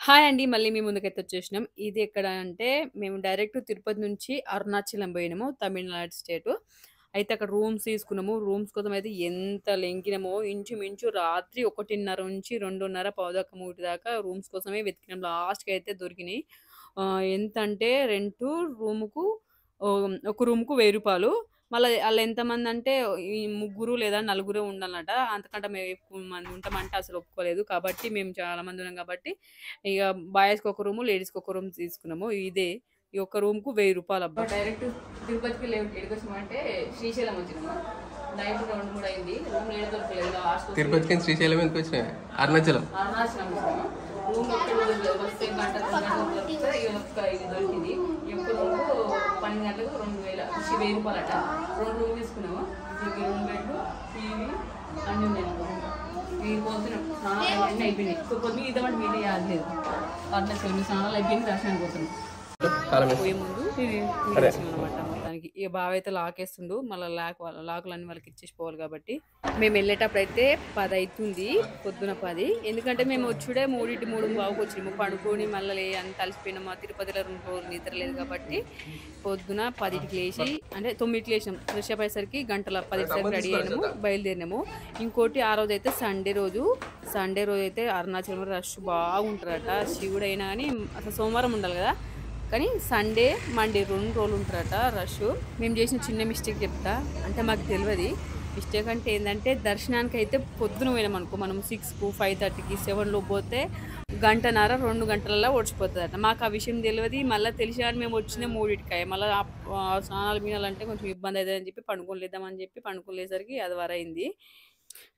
Hi అండి. మళ్ళీ మీ ముందుకైతే వచ్చేసినాం. ఇది ఎక్కడ అంటే మేము డైరెక్ట్ తిరుపతి నుంచి అరుణాచలం పోయినాము. తమిళనాడు స్టేటు. అయితే అక్కడ రూమ్స్ తీసుకున్నాము. రూమ్స్ కోసం అయితే ఎంత లెంకినామో ఇంచుమించు రాత్రి 1:30 నుంచి 2:30 పావుదాకా 3 దాకా రూమ్స్ కోసమే వెతికినాం. లాస్ట్‌కి అయితే దొరికినాయి. ఎంతంటే రెంటు రూముకు ఒక రూమ్‌కు రూ. 1000. మళ్ళా ఆళ్ళెంతమందంటే ఈ ముగ్గురు లేదా నలుగురే ఉండాలట. అంతకంటే మేము ఎక్కువ మంది ఉంటామంటే అసలు ఒప్పుకోలేదు. కాబట్టి మేము చాలా మంది ఉన్నాం కాబట్టి ఇగ బాయ్స్‌కి ఒక రూము, లేడీస్‌కి ఒక రూమ్ తీసుకున్నాము. ఇదే ఈ ఒక్క రూమ్‌కు రూ. 1000 అబ్బా! డైరెక్ట్ తిరుపతికి ఏడికొచ్చినామంటే శ్రీశైలం వచ్చినాము. నైట్ 2, 3 అయింది. రూమ్ ఏడ దొరకలేదు. లాస్ట్ తిరుపతికి శ్రీశైలం ఎందుకు వచ్చినాయి? అరుణాచలం. అరుణాచలం వచ్చినాము. రూమ్ ఒక్క వస్తే గంట 2 గంటలు దొరికితే ఈ ఒక్క ఇది దొరికింది. ఈ ఒక్క రూమ్‌కు 12 గంటలకు 2000 అట. 2 రూమ్ తీసుకున్నాము. దీనికి 2 బెడ్‌లు, టీవీ అన్నీ ఉన్నాయి. మీరు పోతున్నాం స్నానాలు అన్నీ అయిపోయినాయి. సో పొద్దున్న ఇద్దామంటే మీదే యాద్ లేదు. అరుణాచలం స్నానాలు అయిపోయింది. దర్శనానికి పోతున్నాం. పోయే ముందు అనమాట మొత్తానికి ఇక బావ అయితే లాకేస్తుండు. మళ్ళీ లాకులన్నీ వాళ్ళకి ఇచ్చేసి పోవాలి కాబట్టి మేము వెళ్ళేటప్పుడు అయితే 10 అవుతుంది. పొద్దున 10. ఎందుకంటే మేము వచ్చుడే 3:03 వచ్చినాము. పడుకొని మళ్ళీ అంత అలసిపోయినాము. తిరుపతిలో 2 రోజులు నిద్ర లేదు కాబట్టి పొద్దున 10కి లేచి అంటే 9కి లేచినాం. ఫ్రెష్ అప్ అయ్యేసరికి గంటల 10కి రెడీ అయినాము, బయలుదేరినాము. ఇంకోటి ఆ రోజు అయితే సండే రోజు అయితే అరుణాచలం రష్ బాగుంటారట. శివుడు అయినా కానీ అసలు సోమవారం ఉండాలి కదా, కానీ సండే మండే 2 రోజులు ఉంటారట రష్. మేము చేసిన చిన్న మిస్టేక్ చెప్తా. అంటే మాకు తెలియదు మిస్టేక్ అంటే ఏంటంటే దర్శనానికి అయితే పొద్దున పోయినాం అనుకో, మనం 6కు 5:30కి 7లో పోతే గంటన్నర 2 గంటలలో ఓడిచిపోతుందట. మాకు ఆ విషయం తెలియదు. మళ్ళీ తెలిసిన మేము వచ్చిన 3కి మళ్ళీ స్నానాలు మీనాలంటే కొంచెం ఇబ్బంది అవుతుందని చెప్పి పండుకోలేద్దామని చెప్పి పండుకోలేసరికి అది వరైంది.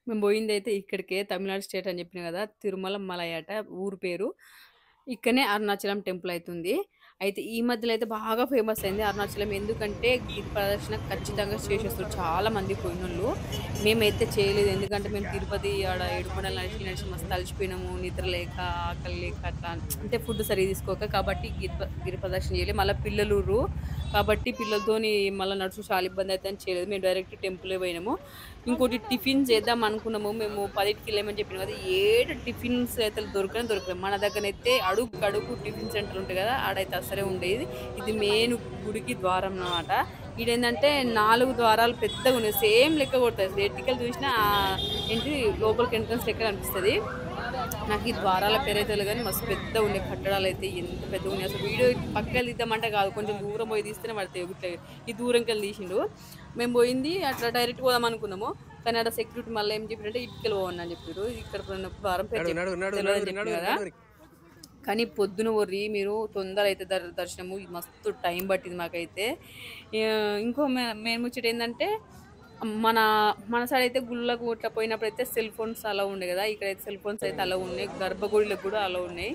మేము పోయింది అయితే ఇక్కడికే తమిళనాడు స్టేట్ అని చెప్పిన కదా, తిరుమల మలై అట ఊరు పేరు. ఇక్కడనే అరుణాచలం టెంపుల్ అవుతుంది. అయితే ఈ మధ్యలో అయితే బాగా ఫేమస్ అయింది అరుణాచలం. ఎందుకంటే గిరి ప్రదర్శన ఖచ్చితంగా చేసేస్తారు చాలా మంది పోయినోళ్ళు. మేమైతే చేయలేదు. ఎందుకంటే మేము తిరుపతి ఆడ ఏడుకొండలు నడిచి మస్తు అలసిపోయినాము. నిద్ర లేక ఆకలి లేక అట్లా అంటే ఫుడ్ సరిగ్గా తీసుకోక కాబట్టి గిరి ప్రదర్శన చేయలేదు. మళ్ళీ పిల్లలు కాబట్టి పిల్లలతోని మళ్ళీ నడుచు చాలా ఇబ్బంది అయితే అని చేయలేదు. మేము డైరెక్ట్ టెంపులే పోయినాము. ఇంకోటి టిఫిన్ చేద్దాం అనుకున్నాము. మేము 10కి వెళ్ళామని చెప్పినాం కదా, ఏడు టిఫిన్స్ అయితే దొరకలేదు. మన దగ్గరనైతే అడుగు టిఫిన్ సెంటర్ ఉంటుంది కదా, ఆడైతే అసలే ఉండేది. ఇది మెయిన్ గుడికి ద్వారం అన్నమాట. ఈడేంటంటే 4 ద్వారాలు పెద్దగా ఉన్నాయి. సేమ్ లెక్క కొడుతుంది. ఎట్టికలు చూసినా ఏంటి లోపలికి ఎంట్రన్స్ లెక్క అనిపిస్తుంది. నాకు ఈ ద్వారాల పేరైతే కానీ మస్తు పెద్ద ఉండే కట్టడాలు అయితే ఎంత పెద్దగా ఉన్నాయి. అసలు వీడియో పక్కకి తీద్దామంటే కాదు, కొంచెం దూరం పోయి తీస్తేనే పడతాయి. ఇట్లా ఈ దూరంకి వెళ్ళి తీసిండు. మేము పోయింది అట్లా డైరెక్ట్ పోదాం అనుకున్నాము. కానీ అక్కడ సెక్యూరిటీ మళ్ళీ ఏం చెప్పారంటే ఇటుకలు పోవని అని చెప్పారు. ఇక్కడ ద్వారం పేరు తెలియదని కదా. కానీ పొద్దున వర్రి మీరు తొందర అయితే దర్శనము మస్తు టైం పట్టింది మాకైతే. ఇంకో మేము ముచ్చట ఏంటంటే మన మన సైడ్ అయితే గుళ్ళకు ఇట్లా పోయినప్పుడు అయితే సెల్ ఫోన్స్ అలా ఉండే కదా, ఇక్కడైతే సెల్ ఫోన్స్ అయితే అలా ఉన్నాయి. గర్భగుడిలకు కూడా అలా ఉన్నాయి.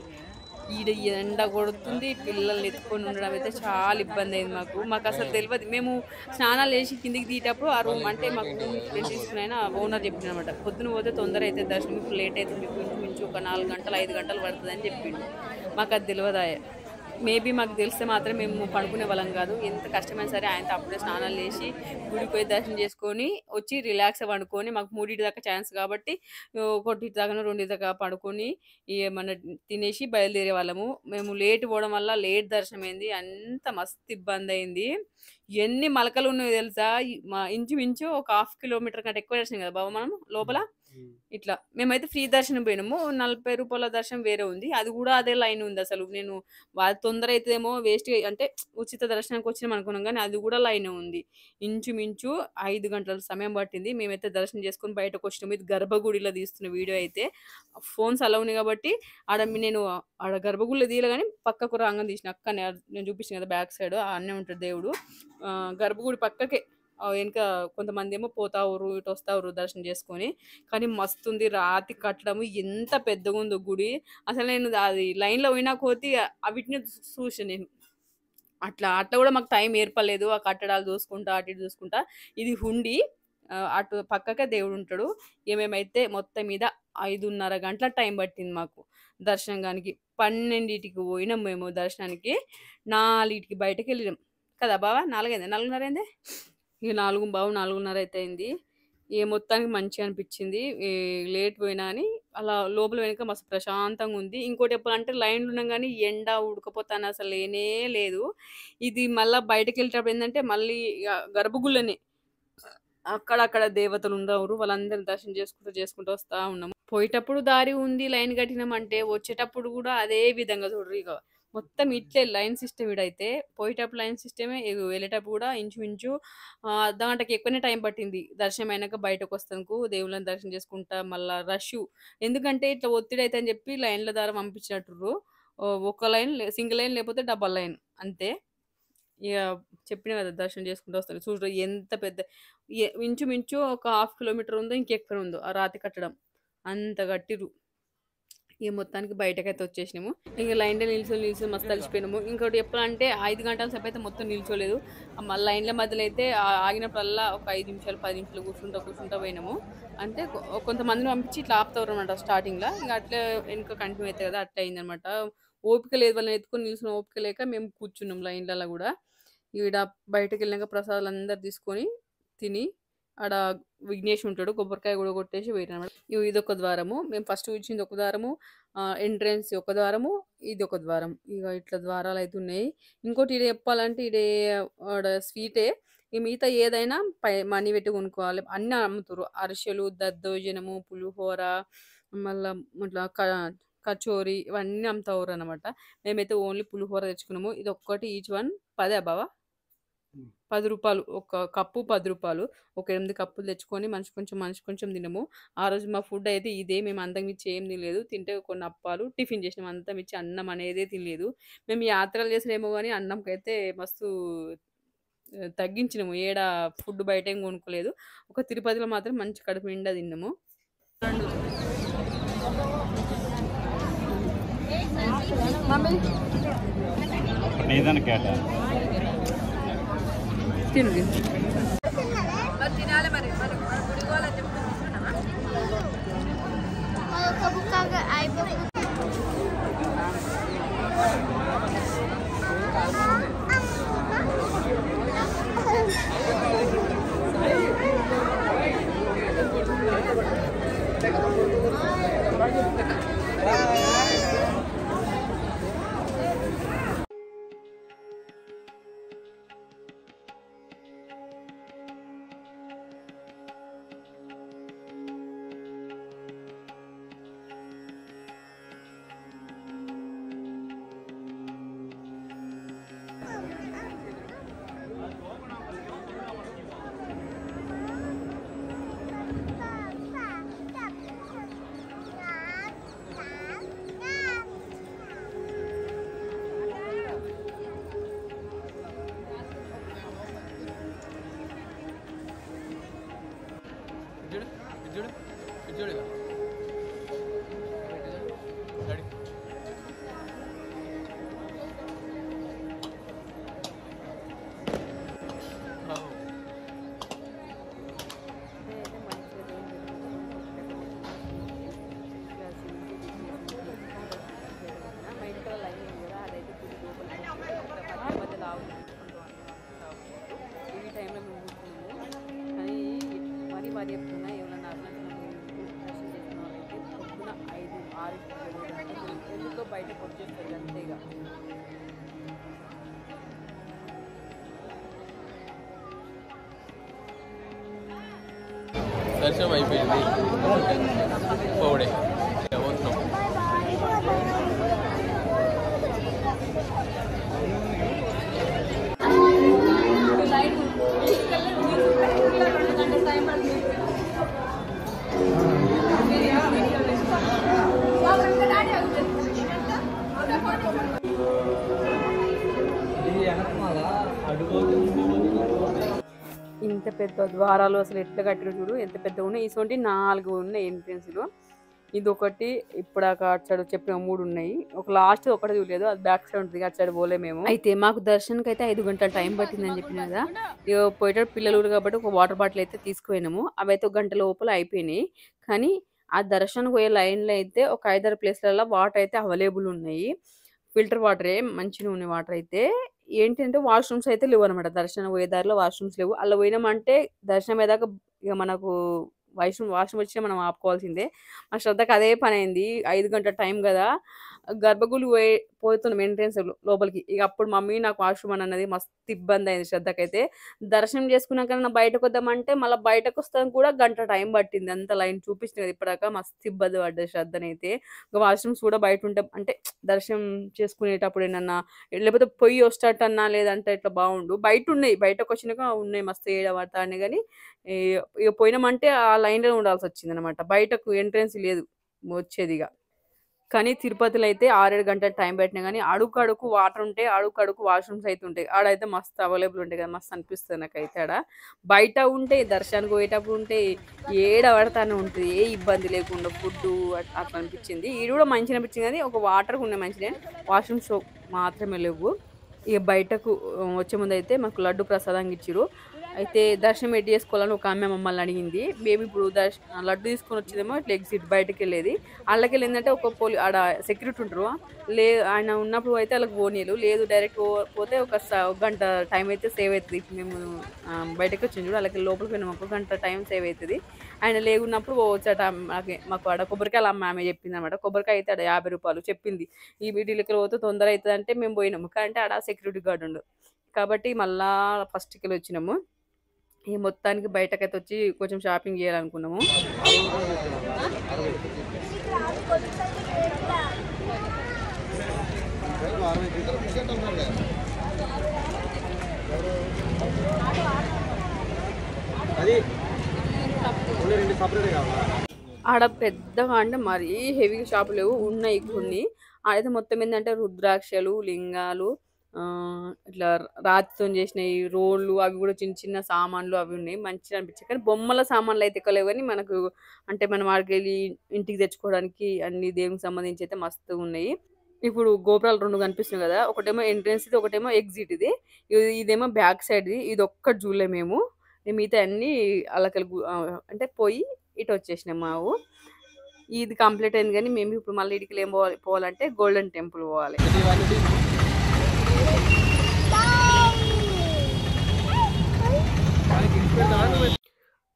ఈడ ఎండ కొడుతుంది. పిల్లల్ని ఎత్తుకొని ఉండడం అయితే చాలా ఇబ్బంది అయింది మాకు అసలు తెలియదు. మేము స్నానాలు వేసి కిందికి దిగేటప్పుడు ఆ రూమ్ అంటే మాకు రూమ్ రెంట్ తీసుకున్న ఓనర్ చెప్పిండు అనమాట, పొద్దున పోతే తొందర అయితే దర్శనం, ఇప్పుడు లేట్ అయితే మీకు ఇంచుమించు ఒక 4 గంటలు 5 గంటలు పడుతుంది అని చెప్పిండు. మాకు అది తెలియదా. మేబీ మాకు తెలిస్తే మాత్రం మేము పడుకునే వాళ్ళం కాదు. ఎంత కష్టమైనా సరే ఆయనతో అప్పుడే స్నానాలు చేసి గుడికి పోయి దర్శనం చేసుకొని వచ్చి రిలాక్స్ పండుకొని, మాకు 3 దాకా ఛాన్స్ కాబట్టి 1 దాకా 2 దాకా పడుకొని ఏమన్నా తినేసి బయలుదేరే వాళ్ళము. మేము లేట్ పోవడం వల్ల లేట్ దర్శనం అయింది. అంత మస్తు ఇబ్బంది అయింది. ఎన్ని మలకలు ఉన్నాయో తెలుసా, మా ఇంచుమించు ఒక 1/2 కిలోమీటర్ కంటే ఎక్కువ దర్శనం కదా బాబు మనం లోపల. ఇట్లా మేమైతే ఫ్రీ దర్శనం పోయినాము. రూ. 40 దర్శనం వేరే ఉంది. అది కూడా అదే లైన్ ఉంది. అసలు నేను తొందర అయితేమో వేస్ట్ అంటే ఉచిత దర్శనానికి వచ్చినాం అనుకున్నాం, కానీ అది కూడా లైన్ ఉంది. ఇంచుమించు 5 గంటల సమయం పట్టింది. మేమైతే దర్శనం చేసుకుని బయటకు వచ్చినాము. ఇది గర్భగుడిలో తీస్తున్న వీడియో అయితే. ఫోన్స్ అలా ఉన్నాయి కాబట్టి నేను ఆడ గర్భగుడిలో తీయలే కానీ పక్కకు రాంగని తీసిన. అక్క నేను చూపించిన కదా బ్యాక్ సైడ్ అన్నే ఉంటాడు దేవుడు. గర్భగుడి పక్కకే వెనక కొంతమంది ఏమో పోతా ఊరు ఇటు వస్తా ఊరు దర్శనం చేసుకొని. కానీ మస్తు ఉంది. రాతి కట్టడము ఎంత పెద్దగా ఉందో గుడి. అసలు నేను అది లైన్లో పోయినా కోతి వీటిని చూసాను నేను. అట్లా కూడా మాకు టైం ఏర్పడలేదు. ఆ కట్టడాలు చూసుకుంటా అటు ఇటు చూసుకుంటా. ఇది హుండి, అటు పక్కకే దేవుడు ఉంటాడు. మేమైతే మొత్తం మీద 5:30 గంటల టైం పట్టింది మాకు దర్శనానికి. 12కి పోయినాం మేము దర్శనానికి. 4కి బయటకు వెళ్ళినాం కదా బావా. 4 అయిందా? 4:30 అయింది. ఇక 4 బావు 4:30 అయితే అయింది. మొత్తానికి మంచిగా అనిపించింది. లేట్ పోయినా అని అలా లోపల వెనక మస్తు ప్రశాంతంగా ఉంది. ఇంకోటి చెప్పాలంటే లైన్‌లో ఉన్నాం గానీ ఎండ, ఉడకపోత అని అసలు లేనే లేదు. ఇది మళ్ళా బయటకెళ్ళేటప్పుడు ఏందంటే మళ్ళీ ఇగ గర్భగుడిలోనే అక్కడక్కడ దేవతలుండరు. వాళ్ళందరిని దర్శనం చేసుకుంటూ వస్తా ఉన్నాము. పోయేటప్పుడు దారి ఉంది. లైన్ కట్టినామంటే, వచ్చేటప్పుడు గూడా అదే విధంగా చూడుర్రి ఇగ. మొత్తం ఇట్లే లైన్ సిస్టమ్ ఈడైతే. పోయేటప్పుడు లైన్ సిస్టమే, వెళ్ళేటప్పుడు గూడా ఇంచుమించు అర్ధగంటకి ఎక్కువనే టైం పట్టింది. దర్శనం అయినాక బయటకొస్తానికి దేవుళ్ళని దర్శనం చేసుకుంటా మళ్ళా రష్షు. ఎందుకంటే ఇట్లా ఒత్తిడైతదని జెప్పి లైన్‌ల ద్వారా పంపించినట్టుర్రు. ఒక లైన్ సింగిల్ లైన్ లేకపోతే డబల్ లైన్ అంతే. ఇగ చెప్పినా గదా! దర్శనం చేసుకుంటూ వస్తాను. చూడు ఎంత పెద్ద ఇంచుమించు ఒక హాఫ్ కిలోమీటర్ ఉందో, ఇంకెక్కువ ఉందో ఆ రాతి కట్టడం. అంత కట్టిర్రు. ఇగ మొత్తానికి బయటకైతే వచ్చేసినాము. ఇంక లైన్‌లో నిల్చొని మస్తు అలసిపోయినాము. ఇంకోటి చెప్పాలంటే 5 గంటల సేపయితే మొత్తం నిల్చోలేదు. మళ్ళా లైన్‌ల మధ్యలో అయితే ఆగినప్పుడల్లా ఒక 5 నిమిషాలు, 10 నిమిషాలు కూర్చుంటా పోయినాము. అంటే కొంతమందిని పంపించి ఇట్లా ఆపుతారనమాట స్టార్టింగ్‌ల. ఇంక అట్లే వెనక కంటిన్యూ అయితాయి కదా! అట్లా అయిందనమాట. ఓపిక లేదు వాళ్ళని ఎత్తుకొని నిల్చున్న ఓపిక లేక మేము కూర్చున్నాం లైన్‌లలో గూడా. ఈడ బయటకెళ్ళినాక ప్రసాదాలందరూ తీసుకొని, తిని ఆడ విఘ్నేష్ ఉంటాడు. కొబ్బరికాయ గూడా కొట్టేసి పోయినామనమాట. ఇదొక ద్వారము. మేము ఫస్ట్ చూసింది ఒక ద్వారము. ఎంట్రన్స్ ఒక ద్వారము. ఇదొక ద్వారం. ఇగ ఇట్లా ద్వారాలైతే ఉన్నాయి. ఇంకోటి ఈడ చెప్పాలంటే ఆడ స్వీటే. ఈ మిగతా ఏదైనా మనీ పెట్టి కొనుక్కోవాలి. అన్నీ అమ్ముతుర్రు. అరిసెలు, దద్దోజనము, పులిహోర, మళ్ళా ఇట్లా కచోరీ ఇవన్నీ అమ్ముతావురనమాట. మేమైతే ఓన్లీ పులిహోర తెచ్చుకున్నాము. ఇదొక్కటి ఈచ్ వన్ 10 బావ? రూ. 10 ఒక కప్పు రూ. 10. ఒక 8 కప్పులు తెచ్చుకొని మనిషి కొంచెం తిన్నాము. ఆ రోజు మా ఫుడ్ అయితే ఇదే. మేము అంతకు మించి ఏం తినలేదు. తింటే కొన్ని అప్పాలు, టిఫిన్ చేసినాం. అంతకు మించి అన్నం అనేదే తినలేదు. మేము యాత్రలు చేసినేమో గానీ అన్నంకైతే మస్తు తగ్గించినాము. ఫుడ్ బయటేం కొనుక్కోలేదు. ఒక తిరుపతిలో మాత్రం మంచి కడుపు నిండా తిన్నాము. తిను తినాలి మరి గుడి పోవాలని చెప్పి ఈ టైంలో మేము కూర్చున్నాము. కానీ మరి చెప్తున్నా ఏమన్నా దర్శనం చేసిన వాళ్ళైతే పొద్దున 5, 6 ఎందుకో బయటకు వచ్చేస్తారు అంతేగా. దర్శనం అయిపోయింది. పోవడే పోతున్నాం. ఇంత పెద్ద ద్వారాలు అసలు ఎట్లా కట్టిన చూడు, ఎంత పెద్దగా ఉన్నాయి. ఇటువంటి 4 ఉన్నాయి ఎంట్రెన్స్లు. ఇదొకటి ఇప్పుడు అటు సైడ్ చెప్పిన 3 ఉన్నాయి. ఒక లాస్ట్ ఒకటి చూడలేదు, అది బ్యాక్ సైడ్ ఉంటుంది. అటు సైడ్ పోలే మేము. అయితే మాకు దర్శనానికి అయితే 5 గంటల టైం పట్టిందని చెప్పిన కదా. పోయేటప్పుడు పిల్లలు కాబట్టి ఒక వాటర్ బాటిల్ అయితే తీసుకుపోయినాము. అవి అయితే ఒక గంట లోపల అయిపోయినాయి. కానీ ఆ దర్శనానికి పోయే లైన్లో అయితే ఒక 5-6 ప్లేస్లలో వాటర్ అయితే అవైలబుల్ ఉన్నాయి. ఫిల్టర్ వాటరే మంచిగా ఉన్నాయి. వాటర్ అయితే ఏంటంటే వాష్రూమ్స్ అయితే లేవు అనమాట. దర్శనం పోయే దారిలో వాష్రూమ్స్ లేవు. అలా పోయినామంటే దర్శనం అయ్యేదాకా ఇక మనకు వాష్రూమ్ వచ్చినా మనం ఆపుకోవాల్సిందే. మా శ్రద్ధకి అదే పని అయింది. 5 గంటల టైం కదా, గర్భగుడి పోతున్నాం ఎంట్రన్స్ లోపలికి. ఇక అప్పుడు మమ్మీ నాకు వాష్రూమ్ అని అన్నది. మస్తు ఇబ్బంది అయింది శ్రద్ధకైతే. దర్శనం చేసుకున్నాక బయటకు వద్దామంటే మళ్ళీ బయటకు వస్తాం కూడా గంట టైం పట్టింది. అంత లైన్ చూపించింది కదా ఇప్పటిదాకా. మస్తు ఇబ్బంది పడ్డది శ్రద్ధనైతే. ఇక వాష్రూమ్స్ కూడా బయట ఉంటే అంటే దర్శనం చేసుకునేటప్పుడు ఏమన్నా లేకపోతే పొయ్యి వస్తటన్నా లేదంటే ఇట్లా బాగుండు. బయట ఉన్నాయి, బయటకు వచ్చినాక ఉన్నాయి మస్తు ఏడబడతానే కానీ ఇక పోయినామంటే ఆ లైన్లో ఉండాల్సి వచ్చింది అనమాట. బయటకు ఎంట్రన్స్ లేదు వచ్చేదిగా. కానీ తిరుపతిలో అయితే 6-7 గంటల టైం పెట్టినా కానీ అడుగు వాటర్ ఉంటాయి, అడుగు వాష్రూమ్స్ అయితే ఉంటాయి. ఆడైతే మస్తు అవైలబుల్ ఉంటాయి కదా, మస్తు అనిపిస్తుంది నాకైతే. ఆడ బయట ఉంటే దర్శనానికి పోయేటప్పుడు ఉంటే ఏడ పడతానే ఉంటుంది, ఏ ఇబ్బంది లేకుండా ఫుడ్ అట్లా అనిపించింది. ఇది కూడా మంచిగా అనిపించింది కానీ ఒక వాటర్ ఉన్నాయి మంచిగా, వాష్రూమ్స్ మాత్రమే లేవు. ఇక బయటకు వచ్చే ముందు అయితే మాకు లడ్డు ప్రసాదంగా ఇచ్చిరు. అయితే దర్శనం ఎట్టి చేసుకోవాలని ఒక ఆమె మమ్మల్ని అడిగింది. మేము ఇప్పుడు లడ్డు తీసుకొని వచ్చేదేమో ఇట్లా ఎగ్జిట్ బయటకు వెళ్ళేది. వాళ్ళకి వెళ్ళి ఏంటంటే ఒక ఆడ సెక్యూరిటీ ఉంటారు, ఆయన ఉన్నప్పుడు అయితే వాళ్ళకి పోనీయలు, లేదు డైరెక్ట్ పోతే ఒక గంట టైం అయితే సేవ్ అవుతుంది. మేము బయటకు వచ్చింది చూడు, వాళ్ళకి లోపలికి పోయినాము, 1 గంట టైం సేవ్ అవుతుంది. ఆయన లేకున్నప్పుడు పోవచ్చట. మాకు ఆడ కొబ్బరికాయలు ఆమె చెప్పింది అనమాట. కొబ్బరికాయ అయితే ఆడ 50 రూపాయలు చెప్పింది. ఈ వీటికి పోతే తొందర అవుతుంది అంటే మేము పోయినాము. కానీ ఆడ సెక్యూరిటీ గార్డు ఉండు కాబట్టి మళ్ళా ఫస్ట్కి వెళ్ళి వచ్చినాము. ఈ మొత్తానికి బయటకైతే వచ్చి కొంచెం షాపింగ్ చేయాలనుకున్నాము. ఆడ పెద్దగా అంటే మరీ హెవీగా షాపులు లేవు, ఉన్నాయి కొన్ని. ఆడైతే మొత్తం ఏంటంటే రుద్రాక్షలు, లింగాలు, ఇట్లా రాతితో చేసినవి రోళ్ళు, అవి కూడా చిన్న చిన్న సామాన్లు అవి ఉన్నాయి. మంచిగా అనిపించాయి. కానీ బొమ్మల సామాన్లు అయితే ఎక్కువ లేవు. కానీ మనకు అంటే మనం వాడికి వెళ్ళి ఇంటికి తెచ్చుకోవడానికి అన్ని దేవునికి సంబంధించి అయితే మస్తుగా ఉన్నాయి. ఇప్పుడు గోపురాలు 2 కనిపిస్తున్నాయి కదా, ఒకటేమో ఎంట్రన్స్ ఇది, ఒకటేమో ఎగ్జిట్ ఇది. ఇదేమో బ్యాక్ సైడ్ ఇది. ఇది ఒక్క జూలే మేము మిగతా అన్ని అలకలు అంటే పోయి ఇటు వచ్చేసినాం. మావు ఇది కంప్లీట్ అయింది. కానీ మేము ఇప్పుడు మళ్ళీ ఇటుకలు ఏం పోవాలంటే గోల్డెన్ టెంపుల్ పోవాలి.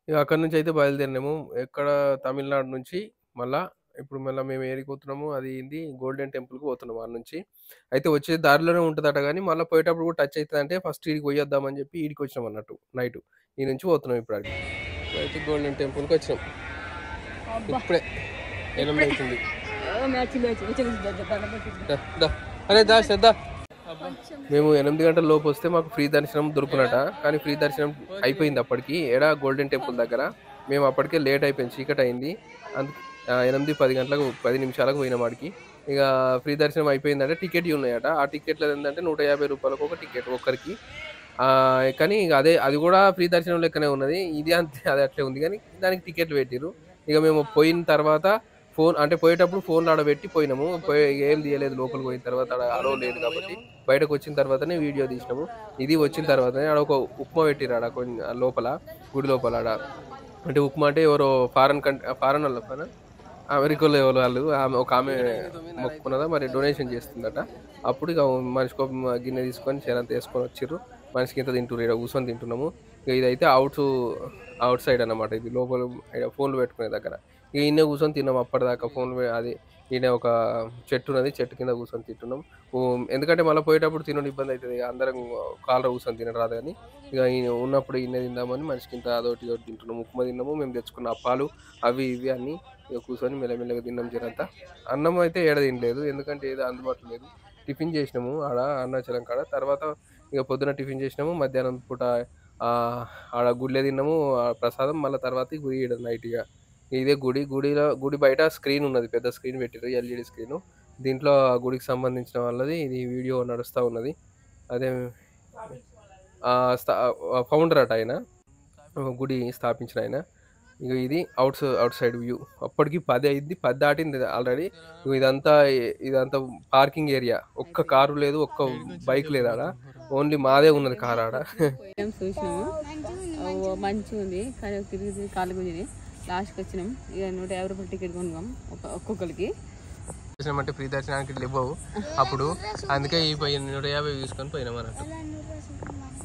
ఇక అక్కడ నుంచి అయితే బయలుదేరినాము. ఎక్కడ తమిళనాడు నుంచి మళ్ళీ మేము ఏడికి పోతున్నాము, అది ఏంది గోల్డెన్ టెంపుల్కి పోతున్నాము. ఆ నుంచి అయితే వచ్చే దారిలోనే ఉంటుందట, కానీ మళ్ళీ పోయేటప్పుడు కూడా టచ్ అవుతుంది అంటే ఫస్ట్ ఈడికి పోయేద్దామని చెప్పి ఈడికి వచ్చినాం అన్నట్టు. నైట్ ఈ నుంచి పోతున్నాం. ఇప్పుడు అయితే గోల్డెన్ టెంపుల్కి వచ్చినాం. ఇప్పుడే 8 అవుతుంది. అరే దా శ్రద్ధ, మేము 8 గంటల లోపు వస్తే మాకు ఫ్రీ దర్శనం దొరుకునట. కానీ ఫ్రీ దర్శనం అయిపోయింది అప్పటికి. ఏడా గోల్డెన్ టెంపుల్ దగ్గర. మేము అప్పటికే లేట్ అయిపోయింది, చీకటి అయింది. అందుకు 8-10 గంటలకు 10 నిమిషాలకు పోయిన వాడికి. ఇక ఫ్రీ దర్శనం అయిపోయిందంటే టికెట్ ఉన్నాయట. ఆ టికెట్లు ఏంటంటే 150 రూపాయలకు ఒక టికెట్ ఒక్కరికి. కానీ ఇక అది కూడా ఫ్రీ దర్శనం లెక్కనే ఉన్నది. ఇది అంతే, అది అట్లే ఉంది. కానీ దానికి టికెట్లు పెట్టిరు. ఇక మేము పోయిన తర్వాత పోయేటప్పుడు ఫోన్లు ఆడబెట్టి పోయినాము. ఏం తీయలేదు. లోపలికి పోయిన తర్వాత ఆడ అలో లేదు కాబట్టి బయటకు వచ్చిన తర్వాతనే వీడియో తీసినాము. ఇది వచ్చిన తర్వాతనే ఆడ ఒక ఉప్మా పెట్టిరు ఆడ లోపల, గుడి లోపల. ఆడ అంటే ఉప్మా అంటే ఎవరో ఫారెన్ వాళ్ళు, అమెరికాలో ఎవరు వాళ్ళు, ఒక ఆమె మొక్కున్నదా మరి డొనేషన్ చేస్తుందట. అప్పుడు ఇక మనిషికి గిన్నె తీసుకొని చేరంత వేసుకొని వచ్చిర్రు. మనిషికి ఇంత తింటున్నారు, ఇక్కడ కూర్చొని తింటున్నాము. ఇక ఇదైతే అవుట్ సైడ్ అన్నమాట. ఇది లోపల ఫోన్లు పెట్టుకునే దగ్గర. ఇక ఈయన కూర్చొని తిన్నాం అప్పటిదాకా. అది ఈయన ఒక చెట్టు ఉన్నది, చెట్టు కింద కూర్చొని తింటున్నాం. ఎందుకంటే మళ్ళీ పోయేటప్పుడు తినడం ఇబ్బంది అవుతుంది, అందరం కాళ్ళ కూర్చొని తినరాదు. కానీ ఇక ఈయన ఉన్నప్పుడు ఈయన తిందామని మనిషికి ఇంత అదొకటి తింటున్నాము. ఉప్మా తిన్నాము, మేము తెచ్చుకున్న అప్పాలు అవి ఇవి అన్నీ ఇక కూర్చొని మెల్లమెల్లగా తిన్నాం. జరంతా అన్నం అయితే ఏడ తినలేదు, ఎందుకంటే ఏదో అందుబాటులో లేదు. టిఫిన్ చేసినాము ఆడ అరుణాచలం కాడ. తర్వాత ఇక పొద్దున టిఫిన్ చేసినాము, మధ్యాహ్నం పూట ఆడ గుడిలో తిన్నాము ప్రసాదం. మళ్ళీ తర్వాత గుడి నైట్. ఇదే గుడి బయట స్క్రీన్ ఉన్నది, పెద్ద స్క్రీన్ పెట్టారు, ఎల్ఈడి స్క్రీన్. దీంట్లో గుడికి సంబంధించిన వాళ్ళది ఇది వీడియో నడుస్తూ ఉన్నది. అదే ఫౌండర్ అట ఆయన, గుడి స్థాపించిన ఆయన. ఇక ఇది అవుట్ సైడ్ వ్యూ. అప్పటికి 10 అయింది, 10 దాటింది ఆల్రెడీ. ఇదంతా పార్కింగ్ ఏరియా. ఒక్క కారు లేదు, ఒక్క బైక్ లేదు ఆడ. ఓన్లీ మాదే ఉన్నది కార్ ఆడ. చూసినాము, మంచిగా ఉంది. కానీ తిరిగి కాలు గుంజిని లాస్ట్కి వచ్చినాం. ఇక 150 రూపాయలు టికెట్ కొనుక్కాం ఒక్కొక్కరికి. అంటే ఫ్రీ దర్శనానికి ఇవ్వవు అప్పుడు, అందుకే ఈ 150 తీసుకొని పోయినాం అన్నట్టు.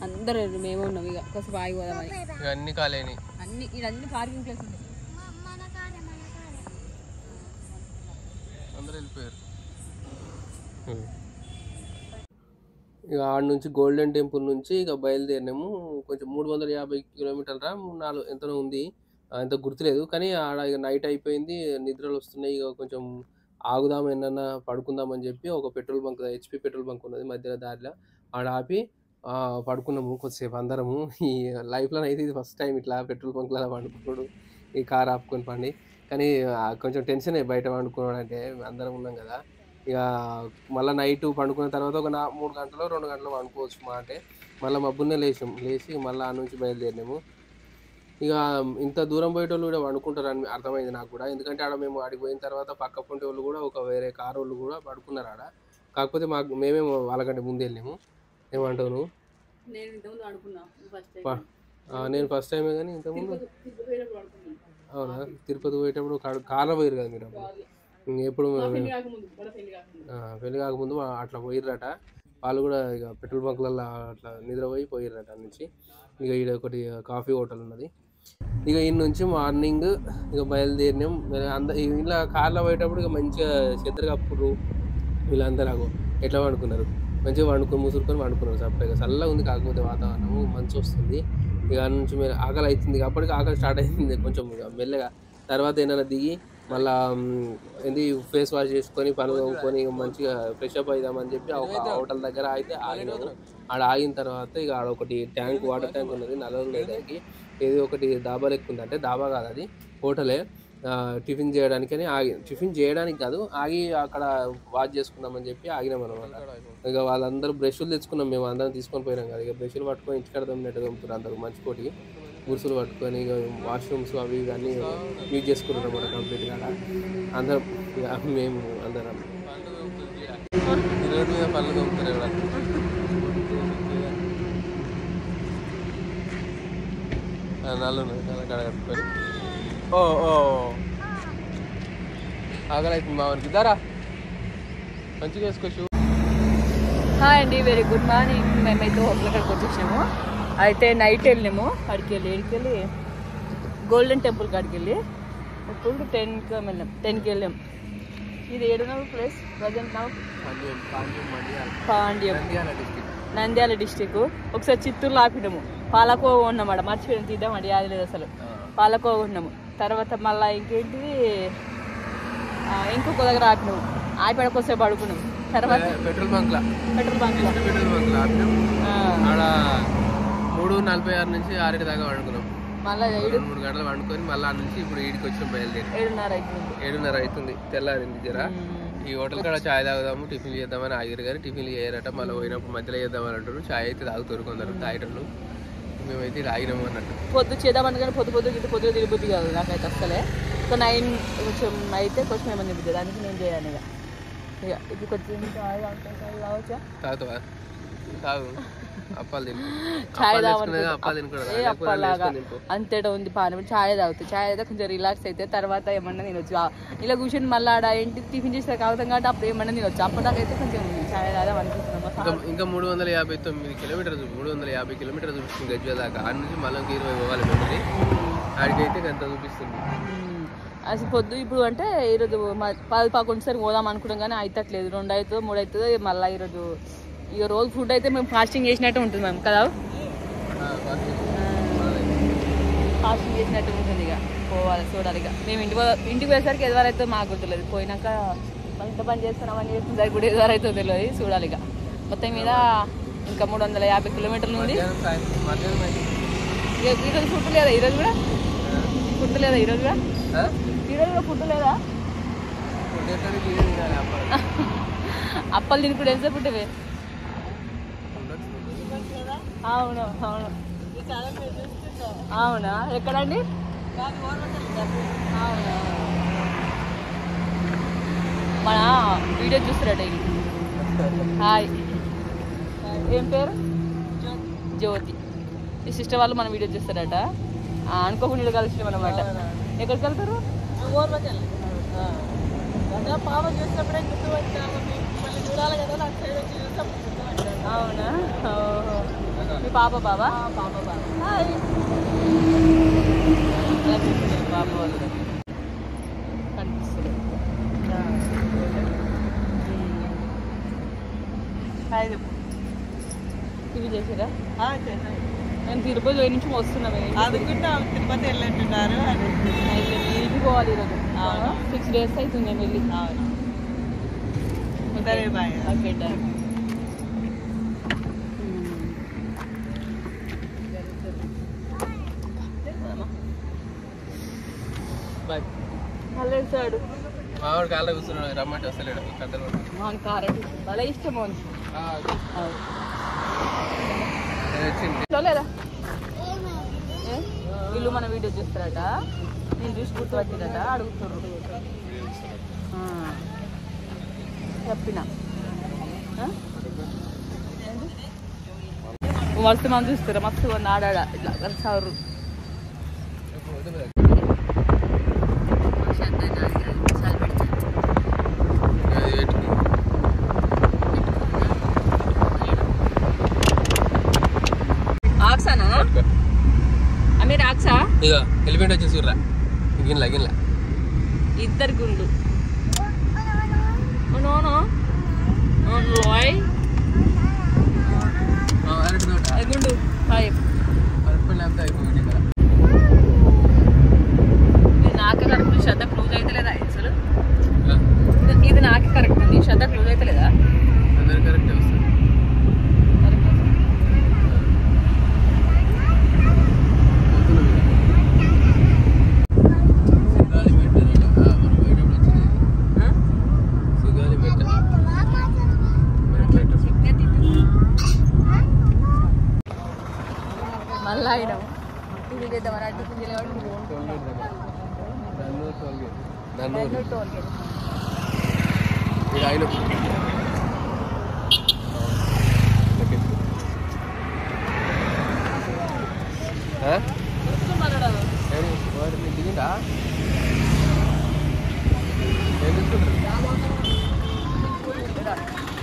అందరూ మేము ఉన్నాం ఇక కొంచెం ఆగిపోదామని. అన్ని కాలేని ఇవన్నీ పార్కింగ్ ప్లేస్ ఉంటాయి. అందరూ వెళ్ళిపోయారు. ఇక ఆడ నుంచి గోల్డెన్ టెంపుల్ నుంచి ఇక బయలుదేరినాము. కొంచెం 350 కిలోమీటర్ల 4 ఎంతనో ఉంది, ఎంత గుర్తులేదు. కానీ ఆడ ఇక నైట్ అయిపోయింది, నిద్రలు వస్తున్నాయి. ఇక కొంచెం ఆగుదాం, ఏమన్నా పడుకుందామని చెప్పి ఒక petrol bunk, HP petrol bunk ఉన్నది మధ్యలో దారిలో, ఆడ ఆపి పడుకున్నాము కొద్దిసేపు అందరము. ఈ లైఫ్లో అయితే ఇది ఫస్ట్ టైం ఇట్లా పెట్రోల్ బంక్లో పండుకున్నాడు, ఈ కార్ ఆపుకొని పండి. కానీ కొంచెం టెన్షన్ బయట పండుకున్నాడు అంటే, అందరం ఉన్నాం కదా. ఇక మళ్ళీ నైట్ పండుకున్న తర్వాత ఒక 3 గంటలు 2 గంటలు పండుకోవచ్చు మా అంటే. మళ్ళీ మబ్బున్నే లేచి మళ్ళీ ఆ నుంచి బయలుదేరినాము. ఇక ఇంత దూరం పోయేటోళ్ళు కూడా వండుకుంటారని అర్థమైంది నాకు కూడా. ఎందుకంటే ఆడ మేము ఆడికి పోయిన తర్వాత పక్క పొంటి వాళ్ళు కూడా ఒక వేరే కారు వాళ్ళు కూడా పడుకున్నారు ఆడ. కాకపోతే మేమే వాళ్ళకంటే ముందు వెళ్ళాము. ఏమంటావు నువ్వు? నేను ఫస్ట్ టైమే, కానీ ఇంతకుముందు అవునా తిరుపతి పోయేటప్పుడు కార్లో పోయారు కదా మీరు అప్పుడు. ఎప్పుడు పెళ్లి కాకముందు అట్లా పోయిర్రట వాళ్ళు కూడా. ఇక పెట్రోల్ బంక్లలో అట్లా నిద్రపోయి పోయిర్రట నుంచి. ఇక ఈడ ఒకటి కాఫీ హోటల్ ఉన్నది. ఇక ఈ నుంచి మార్నింగ్ ఇక బయలుదేరినాం. ఇలా కార్లో పోయేటప్పుడు ఇక మంచిగా చెద్దరు కప్పురు వీళ్ళందరూ ఎట్లా వండుకున్నారు, మంచిగా ముసురుకొని వండుకున్నారు. సపరేట్గా చల్లగా ఉంది, కాకపోతే వాతావరణము మంచి వస్తుంది. ఇక ఆ నుంచి మీరు ఆకలి అవుతుంది, అప్పటికి ఆకలి స్టార్ట్ అవుతుంది కొంచెం మెల్లగా. తర్వాత ఏమైనా దిగి మళ్ళీ ఫేస్ వాష్ చేసుకొని పనులు తోముకొని మంచిగా ఫ్రెష్ అప్ అవుదామని చెప్పి ఒక హోటల్ దగ్గర అయితే ఆగినాము. ఆడ ఆగిన తర్వాత ఇక ఆడ ఒకటి ట్యాంక్, వాటర్ ట్యాంక్ ఉన్నది నల్లలు లేదానికి. ఏది ఒకటి దాబా లెక్క ఉంది, అంటే దాబా కాదు అది హోటలే. టిఫిన్ చేయడానికని టిఫిన్ చేయడానికి కాదు, ఆగి అక్కడ వాష్ చేసుకుందామని చెప్పి ఆగినాం అనమాట. ఇక వాళ్ళందరూ బ్రష్లు తెచ్చుకున్నాం, మేము అందరం తీసుకొని పోయినాం కదా. ఇక బ్రష్లు పట్టుకొని ఇంటికాడ దమ్మినట్టు దమ్ముతున్నారు అందరూ మంచికోటి గురుసులు పట్టుకొని. ఇక వాష్రూమ్స్ అవి ఇవన్నీ యూజ్ చేసుకుంటున్నాం అన్నమాట కంప్లీట్గా. అందరం మేము అందరం రోడ్డు మీద పళ్ళు దమ్ముతారు. నల్ల కడుక్కొని ఆకలి అవుతుంది మా వారికి. దారా మంచిగా వేసుకోవచ్చు. హాయ్ అండి, వెరీ గుడ్ మార్నింగ్. మేమైతే హోటల్ కాడికి వచ్చేసాము. అయితే నైట్ వెళ్ళాము అక్కడికి వెళ్ళి గోల్డెన్ టెంపుల్ కాడికి వెళ్ళి ఇప్పుడు 10కి వెళ్ళాం. ఇది ఏడున్న place present Panyam, Nandyal district. ఒకసారి చిత్తూరులో ఆపినాము, పాలకోవ ఉన్నామాట, మర్చిపోయాము తీద్దామండి, అది లేదు అసలు. పాలకోవ ఉన్నాము. తర్వాత మళ్ళీ ఇంకేంటిది ఇంకొక దగ్గర ఆపినాము, ఆపిడకొస్తే పడుకున్నాం. తర్వాత పెట్రోల్ బంక్ 3:46 నుంచి 6 దాకా వండుకున్నాం. మళ్ళీ 3 గంటలు వండుకొని మళ్ళీ ఆ నుంచి ఇప్పుడు ఈడికి వచ్చాం బయలుదేరి. 7:30 అవుతుంది, తెల్లారింది జరా. ఈ హోటల్ కాడ చాయ్ తాగుదాము, టిఫిన్ చేద్దామని ఆగిరు, కానీ టిఫిన్లు చేయరట. మళ్ళీ పోయినప్పుడు మధ్యలో చేద్దామని అంటారు. చాయ్ అయితే తాగుతారు కొందరు తాగేటోళ్ళు. మేమైతే ఆగినాము అన్నట్టు. పొద్దు చేద్దామని కానీ పొద్దుగా తిరుగుతుంది కాదు నాకైతే అసలే. ఒక 9 కొంచెం అయితే కొంచెం ఏమని తిరుగుతుంది, దానికి నేను చేయను. ఇక ఇప్పుడు కొంచెం చాయ్ తాగొచ్చా? తాగుతావా? తాగు. అప్పాలు తిను. చాయ్ అప్పలాగా అంతేట ఉంది పానం. చాయ్ తాగుతాయి, చాయ్ అయితే కొంచెం రిలాక్స్ అయితే తర్వాత ఏమన్నా తినొచ్చు. ఇలా కూర్చొని మళ్ళీ ఆడ ఏంటి టిఫిన్ చేస్తే కావుతాం కాబట్టి అప్పుడు ఏమన్నా తినొచ్చు. అప్పటిదాకైతే కొంచెం చాయ్ తాగా అనిపిస్తున్నాం. ఇంకా 359 కిలోమీటర్లు 350 కిలోమీటర్లు చూపిస్తుంది గజ్వేల్ దాకా. ఆ నుంచి మళ్ళీ 20 పోవాలి మెమరీ. ఆడికైతే అంత చూపిస్తుంది. అసలు పొద్దు ఇప్పుడు అంటే ఈరోజు 10-11 పోదాం అనుకున్నాం, కానీ అవుతట్లేదు. 2 అవుతుందో 3 అవుతుందో. మళ్ళీ ఈరోజు ఇక రోజు ఫుడ్ అయితే మేము ఫాస్టింగ్ చేసినట్టు ఉంటుంది మేము కదా, ఫాస్టింగ్ చేసినట్టు ఉంటుంది. ఇక పోవాలి, చూడాలి. ఇక మేము ఇంటికి పోయేసరికి ఎదురైతే మాకు గుర్తులేదు. పోయినాక ఇంత పని చేస్తున్నాం అని చేస్తుంది కూడా ఎదురైతే తెలియదు. చూడాలి. ఇక మొత్తం మీద ఇంకా 350 కిలోమీటర్లు ఉంది. ఈరోజు ఫుడ్ లేదా? ఈరోజు కూడా ఫుడ్ లేదా? ఈరోజు కూడా ఫుడ్ లేదా? అప్పలు తినుకుంటే ఎంతసేపు ఉంటే? అవును అవును. అవునా? ఎక్కడండి? అవునా? మన వీడియో చూస్తారట. హాయ్, ఏం పేరు? జ్యోతి. ఈ సిస్టర్ వాళ్ళు మన వీడియో చూస్తారట. అనుకోకుండా కలిసినాం అనమాట. ఎక్కడికి వెళ్తారు? పాప చూసినప్పుడే గుర్తు వచ్చాము, చూడాలి కదా. అవునా? మీ పాప బాబా పాప బాబా పాప వాళ్ళు కనిపిస్తుంది. ఇవి చేసారా? నేను తిరుపతి పోయి నుంచి వస్తున్నామే. తిరుపతి వెళ్ళంటున్నారు. ఇంటికి పోవాలి ఈరోజు. 6 days అవుతుంది నేను వెళ్ళి. సరే బాయ్. Okay done. బాయ్. మళ్ళీ వేసాడు మామిడి కాళ్ళ కూర్చున్నాడు, రమ్మంటే వస్తలేడు. కథలు మాకు కారం భలే ఇష్టం అని లేదా వీళ్ళు మన వీడియో చూస్తారట, నేను చూసి గుర్తుపట్టిరట, అడుగుతుర్రు. చెప్పిన మస్తు మంది చూస్తారా, మస్తు ఆడాడ ఇట్లా కలిసారు. ఆక్సానా అమీర్ ఆక్సా ఇక ఎలిఫెంట్ వచ్చేసి చూడరా గిన్నెలా గిన్నెలా 2 గుండు నోనో లోయ్ గుండు 5 నాకే కరెక్ట్. శ్రద్ధ క్లోజ్ అయితే లేదా అసలు? ఇది నాకే కరెక్ట్ ఉంది. శ్రద్ధ క్లోజ్ అయితే లేదా? కరెక్ట్ వస్తుంది. మళ్ళీ అయినాం టిఫిన్ చేద్దామని అటు టిఫిన్ చేయలేవాడు. దిగిందా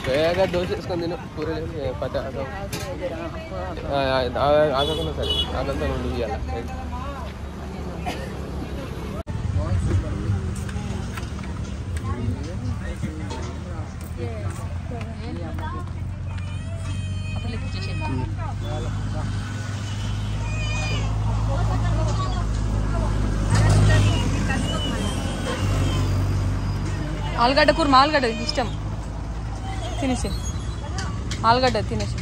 వేగా దోశ వేసుకొని తిను, కూరలు పట్ట ఆగకుండా సరే ఆగంతా నుండి ఇవ్వాలి. ఆలుగడ్డ కూర, ఆలుగడ్డ ఇష్టం తినేసి, ఆలుగడ్డ తినేసి.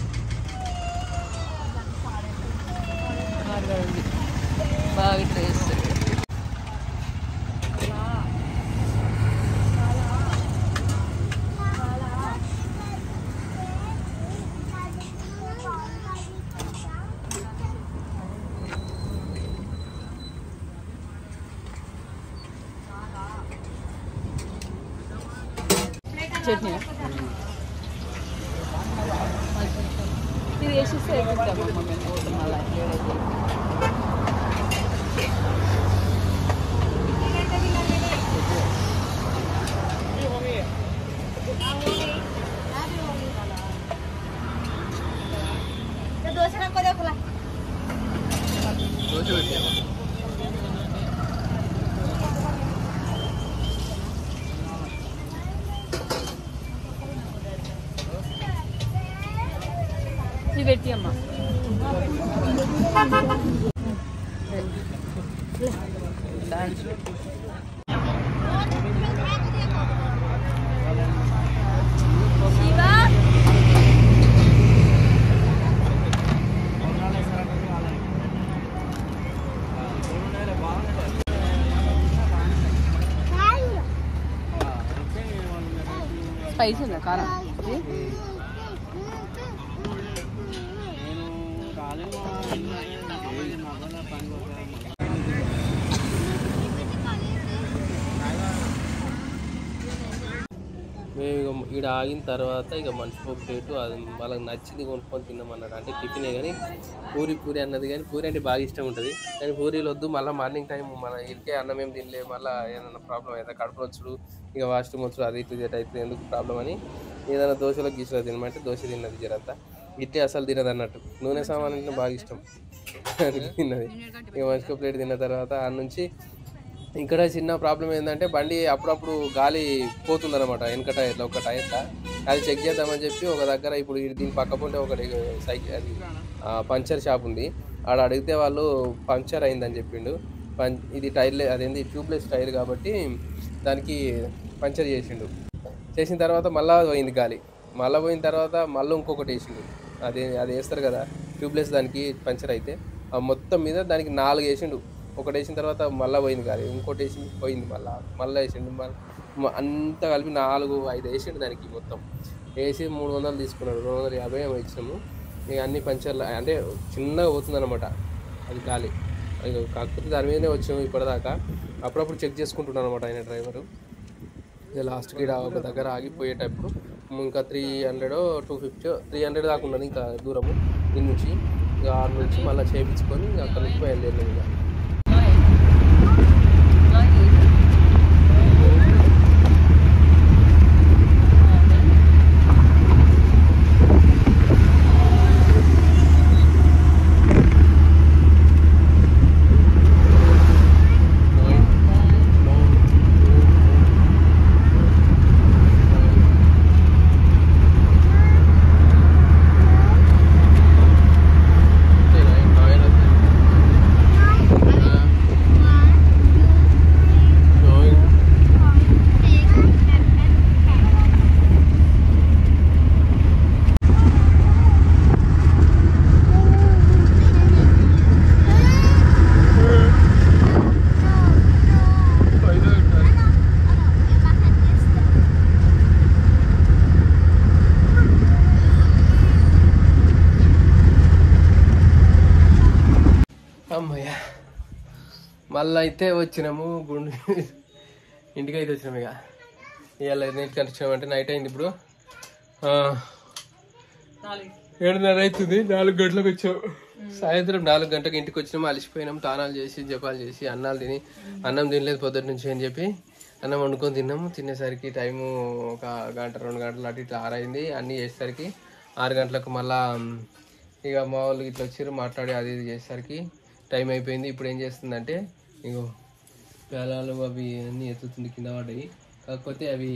ఆలుగడ్డ ఉంది బాగా ఇట్లా చేస్తారు. చట్నీ ఇది వేసిస్తే ఎగ్గుతామమ్మ మేము పోతాం. అలా దోశ పెట్టాము. ఇది పెట్టి అమ్మ స్పైసీ ఉందా కారం? మేము ఇక ఇక్కడ ఆగిన తర్వాత ఇక మనిషికి ఒక ప్లేటు అది వాళ్ళకి నచ్చింది కొనుక్కొని తిన్నామన్నాడు. అంటే టిఫినే కానీ పూరి అన్నది, కానీ పూరి అంటే బాగా ఇష్టం ఉంటుంది. కానీ పూరీలు వద్దు, మళ్ళీ మార్నింగ్ టైం మన ఇంటికే అన్నం ఏం తినలే, మళ్ళీ ఏదైనా ప్రాబ్లం అయితే కడుపు వచ్చుడు, ఇక వాష్రూమ్ వచ్చుడు, అది ఇటు అయితే ఎందుకు ప్రాబ్లం అని ఏదైనా దోశలో గీసులో తినమంటే దోశ తిన్నది జరంతా. ఇడ్లీ అసలు తినదు అన్నట్టు. నూనె సామాన్ అంటే బాగా ఇష్టం తిన్నది. ఇక మనిషికి ప్లేట్ తిన్న తర్వాత ఆ నుంచి ఇక్కడ చిన్న ప్రాబ్లం ఏంటంటే బండి అప్పుడప్పుడు గాలి పోతుందన్నమాట. వెనక టైర్లో ఒక టైర్లో అది చెక్ చేద్దామని చెప్పి ఒక దగ్గర ఇప్పుడు దీని పక్క పొంటే ఒకటి సైకిల్ అది పంచర్ షాప్ ఉంది. ఆడ అడిగితే వాళ్ళు పంక్చర్ అయిందని చెప్పిండు. ఇది టైర్లే అదేంటి ట్యూబ్లెస్ టైర్ కాబట్టి దానికి పంచర్ చేసిన తర్వాత మళ్ళీ పోయింది గాలి. మళ్ళీ పోయిన తర్వాత మళ్ళీ ఇంకొకటి వేసిండు. అది వేస్తారు కదా ట్యూబ్లెస్ దానికి పంచర్ అయితే మొత్తం మీద దానికి 4 వేసిండు. ఒకటి వేసిన తర్వాత మళ్ళీ పోయింది గాలి, ఇంకోటి వేసి పోయింది, మళ్ళీ వేసిండు. అంతా కలిపి 4, 5 వేసిండు దానికి. మొత్తం వేసి 300 తీసుకున్నాడు. 250 ఏమో ఇచ్చినాము. ఇక అన్ని పంచర్లు అంటే చిన్నగా పోతుందన్నమాట అది గాలి. కాకపోతే దాని మీదనే వచ్చాము ఇప్పటిదాకా. అప్పుడప్పుడు చెక్ చేసుకుంటున్నాను అనమాట ఆయన డ్రైవరు. ఇక లాస్ట్కి ఒక దగ్గర ఆగిపోయేటప్పుడు ఇంకా 300 250 300 దాకా ఉన్నది ఇంకా దూరము దీని నుంచి. ఇక 6 నుంచి మళ్ళీ చేయించుకొని ఇంకా అక్కడ నుంచి బయలుదేరినాం. ఇక అమ్మయ్య మళ్ళీ అయితే వచ్చినాము ఇంటికి అయితే వచ్చినాము. ఇక ఇవాళ ఎన్నింటికి వచ్చినామంటే నైట్ అయింది. ఇప్పుడు 7:30 అవుతుంది. 4 గంటలకు వచ్చాము. సాయంత్రం 4 గంటలకు ఇంటికి వచ్చినాము. అలసిపోయినాము. తానాలు చేసి జపాలు చేసి అన్నాలు తిని అన్నం తినలేదు పొద్దుటి నుంచి అని చెప్పి అన్నం వండుకొని తిన్నాము. తినేసరికి టైము ఒక 1-2 గంటలు అటు ఇట్లా 6 అయింది. అన్నీ చేసేసరికి 6 గంటలకు మళ్ళా ఇక మా వాళ్ళు ఇట్లా వచ్చారు మాట్లాడి అది ఇది చేసేసరికి టైం అయిపోయింది. ఇప్పుడు ఏం చేస్తుందంటే ఇగో పేలాలు అవి అన్నీ ఎత్తుతుంది, కింద పడ్డాయి. కాకపోతే అవి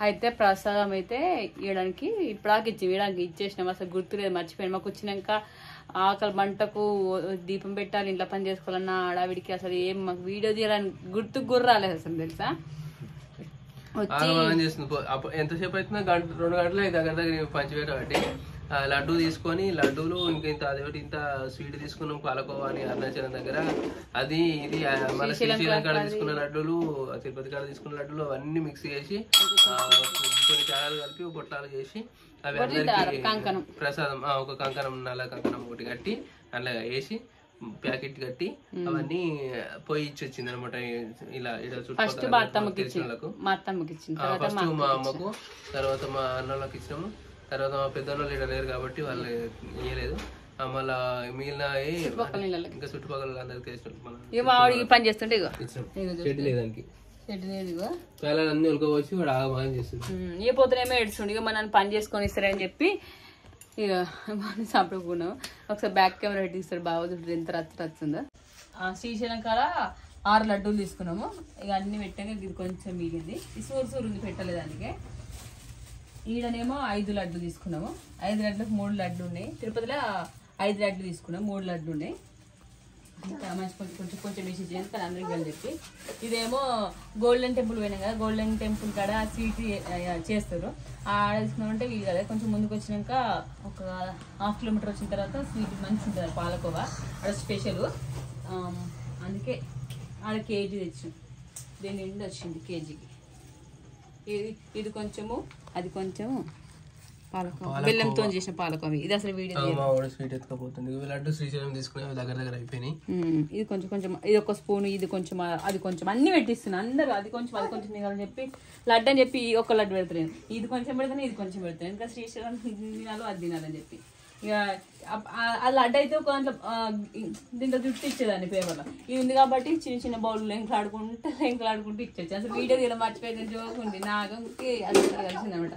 అయితే ప్రసాదం అయితే ఇవ్వడానికి ఇప్పటికి ఇచ్చేసినాం. అసలు గుర్తులేదు, మర్చిపోయాను. మాకు వచ్చినాక ఆకలి మంటకు దీపం పెట్టాలి, ఇంట్లో పని చేసుకోవాలన్నా ఆడావిడికి అసలు ఏం మాకు వీడియో తీయడానికి గుర్తుకు కూడా రాలేదు అసలు తెలుసా. ఎంతసేపు అవుతుందో 2 గంటలు దగ్గర పంచిపెట్ట బట్టి లడ్డూ తీసుకొని లడ్డూలు ఇంత అదేమిటి ఇంత స్వీట్ తీసుకున్నాం పాలకోవా అని అరుణాచలం దగ్గర. అది ఇది మన శ్రీశైలం కాడ తీసుకున్న లడ్డూలు, తిరుపతి కాడ తీసుకున్న లడ్డూలు అవన్నీ మిక్స్ చేసి కొన్ని చాలాలు కలిపి పొట్లాలు చేసి అవి అందరికి ప్రసాదం ఒక కంకణం నల్ల కంకణం ఒకటి కట్టి అలా వేసి ప్యాకెట్ కట్టి అవన్నీ పోయి ఇచ్చి వచ్చింది అనమాట. ఇలా ఫస్ట్ మా అమ్మకు, తర్వాత మా అన్నోళ్ళకి ఇచ్చినాము. తర్వాత మా పెద్దోళ్ళు ఇక్కడ లేరు కాబట్టి వాళ్ళు ఇయ్యలేదు. మళ్ళా మిగిలిన ఇంకా చుట్టుపక్కల అందరికి చెట్టు లేదానికి అన్ని ఉలకపోసి వాడు ఆగమాగం చేస్తుంది. ఏ పోతేనేమో ఏడుస్తుండే ఇక మనం పని చేసుకొని ఇస్తారని చెప్పి ఇక మనం చంపుకున్నాం. ఒకసారి బ్యాక్ కెమెరా పెట్టి ఇస్తాడు బాగా ఎంత రచ్చిందో. శ్రీశైలం కాడ 6 లడ్డూలు తీసుకున్నాము. ఇక అన్ని పెట్టాక ఇది కొంచెం మిగిలింది. ఈ సూరు ఉంది పెట్టలేదానికి. ఈడనేమో 5 లడ్డు తీసుకున్నాము. 5 లడ్లకు 3 లడ్డు ఉన్నాయి. తిరుపతిలో 5 లడ్డు తీసుకున్నాం, 3 లడ్డు ఉన్నాయి. మంచి కొంచెం మెసేజ్ చేసి కానీ అందరికి వెళ్ళి చెప్పి ఇదేమో గోల్డెన్ టెంపుల్ పోయినాం కదా, గోల్డెన్ టెంపుల్ కాడ స్వీట్ చేస్తారు. ఆడ తీసుకున్నామంటే వీలు కదా. కొంచెం ముందుకు వచ్చినాక ఒక 1/2 కిలోమీటర్ వచ్చిన తర్వాత స్వీట్ మంచిగా ఉంటుంది పాలకోవా, ఆడ స్పెషల్. అందుకే ఆడ కేజీ తెచ్చాం. దీని నిండి వచ్చింది కేజీకి. ఇది కొంచెము అది కొంచెము పాలకోవా, బెల్లంతో చేసిన పాలకోవా. ఇది అసలు వీడియో స్వీట్ ఎత్తుకపోతుంది. లడ్డు శ్రీశైలం తీసుకునే దగ్గర అయిపోయినాయి. ఇది కొంచెం ఇది ఒక స్పూన్, ఇది కొంచెం అది కొంచెం అన్ని పెట్టిస్తున్నాను. అందరూ అది కొంచెం తినాలని చెప్పి లడ్డు అని చెప్పి ఒక లడ్డు పెడతాను. ఇది కొంచెం పెడతాను, ఇది కొంచెం పెడతాను. ఇంకా శ్రీశైలం తినాలో అది తినాలని చెప్పి ఇక అది అడ్డైతే కొంచెం దీంట్లో జుట్టు ఇచ్చేదాన్ని పేపర్లో. ఇది ఉంది కాబట్టి చిన్న చిన్న బౌళ్ళు లెంకలాడుకుంటూ ఇచ్చేది. అసలు వీడియో ఇలా మర్చిపోయింది జోక్ ఉంది నాగంకి అది కలిసింది అనమాట.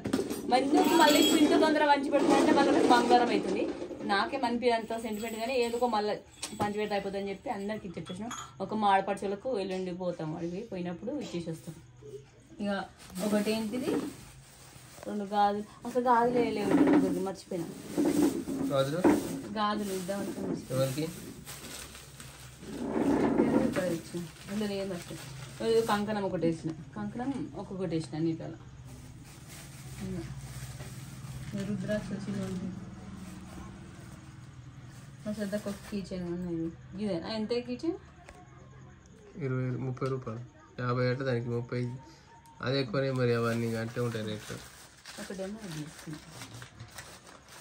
మళ్ళీ ఇంత తొందర పంచి పెడుతుందంటే మళ్ళీ బంగారం అవుతుంది. నాకే మనిపించంత సెంటిమెంట్ కానీ ఏదో మళ్ళీ పంచిపెడితే అయిపోతుందని చెప్పి అందరికి ఇచ్చేసాను. ఒక మా ఆడపడుచులకు ఎల్లుండి పోతాం, అడిగి పోయినప్పుడు ఇచ్చేసి వస్తాం. ఇక ఒకటి ఏంటిది 2 గాజులు, అసలు గాజులు వేయలేవు మర్చిపోయినా. గాజులు ఇద్దాం అనుకున్నాను అందులో ఏం మర్చిపోయి కంకణం ఒకటి వేసిన, కంకణం ఒక్కొక్కటి వేసిన నీళ్ళ. రుద్రాక్ష వచ్చింది మా శ్రద్ధకు ఒక కీచెన్ ఉన్నాయి. ఇదేనా ఎంత కీచెన్? 20-30 రూపాయలు, 50 అంటే దానికి 30. అదే ఎక్కువనే మరి, అవన్నీ అంటే ఉంటాయి రేట్లు. ఒకటేమో తీసుకున్నాం.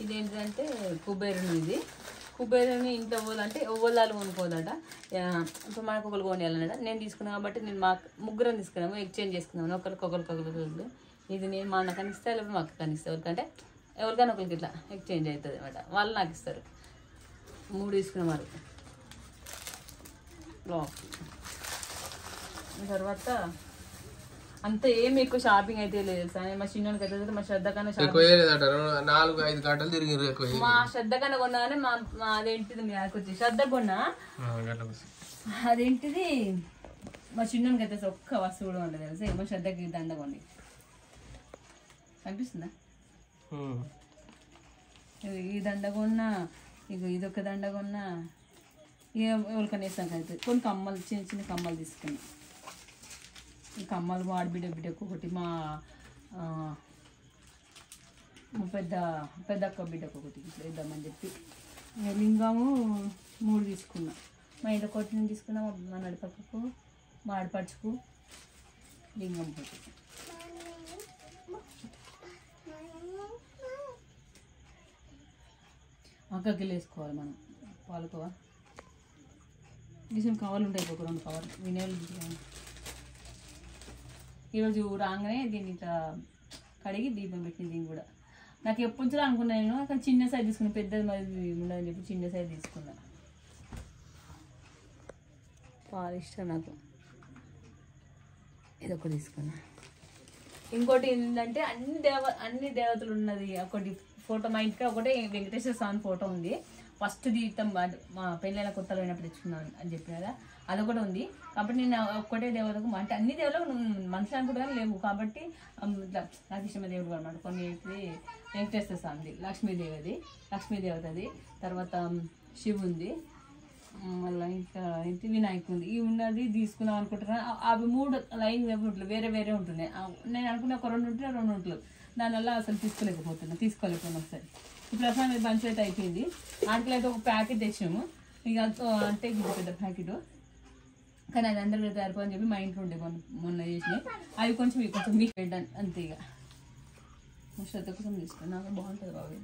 ఇదేంటంటే కుబేరుని, ఇది కుబేరుని ఇంట్లో ఇవ్వాలంటే ఇవ్వలాలు కొనుక్కోదట. ఇప్పుడు మనకు ఒకరు కొనియాలన్నట. నేను తీసుకున్నాను కాబట్టి నేను మా ముగ్గురం తీసుకున్నాము, ఎక్స్చేంజ్ చేసుకున్నాము. ఒకరికి. ఇది నేను మా అన్న కనిస్తే లేకపోతే మా అక్క కనిస్తే, ఎవరికంటే ఎవరికైనా ఒకరికి ఇట్లా ఎక్స్చేంజ్ అవుతుంది అనమాట. వాళ్ళు నాకు ఇస్తారు. 3 తీసుకున్నారు. తర్వాత అంత ఏమి ఎక్కువ షాపింగ్ అయితే లేదు సార్. మా చిన్నోడికి అయితే మా శ్రద్ధ కన్నా 4-5 గంటలు తిరిగి మా శ్రద్ధ కన్నా కొన్నానే మా అదేంటిది వచ్చి శ్రద్ధ కొన్నా. అదేంటిది మా చిన్నోడికి అయితే ఒక్క వస్తువు కూడా ఉండదు తెలుసా. మా శ్రద్ధకి దండ కొండి కనిపిస్తుందా? ఈ దండ కొన్నా, ఇక ఇదొక దండ కొన్నా. ఇక ఎవరికన్నా వేసాక అయితే కొన్ని కమ్మలు, చిన్న చిన్న కమ్మలు తీసుకున్నాం. ఈ కమ్మలు మా బిడ్డకు ఒకటి, మా పెద్ద అక్క బిడ్డకు ఒకటి ఇట్లా ఇద్దామని చెప్పి. లింగము 3 తీసుకున్నా. మా ఇంట్లో ఒకటి నేను తీసుకున్నా. మా నడిపక్కకు, మా ఆడపడుచుకు లింగం ఒకటి. అక్కకి వేసుకోవాలి మనం పాలకోవా. తీసుకుని కవర్లు ఉంటాయి, ఒక 2 కవర్లు వినేళ్ళు. ఈరోజు రాగానే దీన్ని ఇట్లా కడిగి దీపం పెట్టింది. దీన్ని కూడా నాకు ఎప్పుడు అనుకున్నాను నేను, కానీ చిన్న సైజ్ తీసుకున్నాను. పెద్దది మరి ఉండదని చెప్పి చిన్న సైజ్ తీసుకున్నా. చాలా ఇష్టం నాకు. ఇదొకటి తీసుకున్నా. ఇంకోటి ఏంటంటే అన్ని దేవతలు ఉన్నది ఒకటి ఫోటో. మా ఇంటికి ఒకటే వెంకటేశ్వర స్వామి ఫోటో ఉంది. ఫస్ట్ దీతం మా పెళ్ళైన కొత్తలో అయినప్పుడు తెచ్చుకున్నాను అని చెప్పి కదా, అదొకటి ఉంది. కాబట్టి నేను ఒక్కటే దేవతకు అంటే అన్ని దేవులకు మనుషులు అనుకుంటా లేవు కాబట్టి నాకు ఇష్టమైన దేవుడు అనమాట. కొన్ని వెంకటేశ్వర స్వామిది, లక్ష్మీదేవతది, తర్వాత శివుంది, మళ్ళీ ఇంకా ఏంటి వినాయకుడి. ఇవి ఉన్నది తీసుకుందాం అనుకుంటున్నా. అవి 3 లైన్ వేరే వేరే ఉంటున్నాయి. నేను అనుకున్న ఒక 2 ఉంటున్నాయి, 2 ఉంటలేవు. దానివల్ల అసలు తీసుకోలేకపోయినా ఒకసారి. ఇప్పుడు అసలు బంచ్ అయితే అయిపోయింది. ఆటలు అయితే ఒక ప్యాకెట్ తెచ్చినాము. ఇక అంటే ఇది పెద్ద ప్యాకెట్, కానీ అది అందరూ సరిపోని చెప్పి మా ఇంట్లో ఉండే మొన్న చేసినాయి. అవి కొంచెం మీకు పెట్టాను అంతే. ఇక శ్రద్ధ కోసం తీసుకుని నాకు బాగుంటుంది బాగా.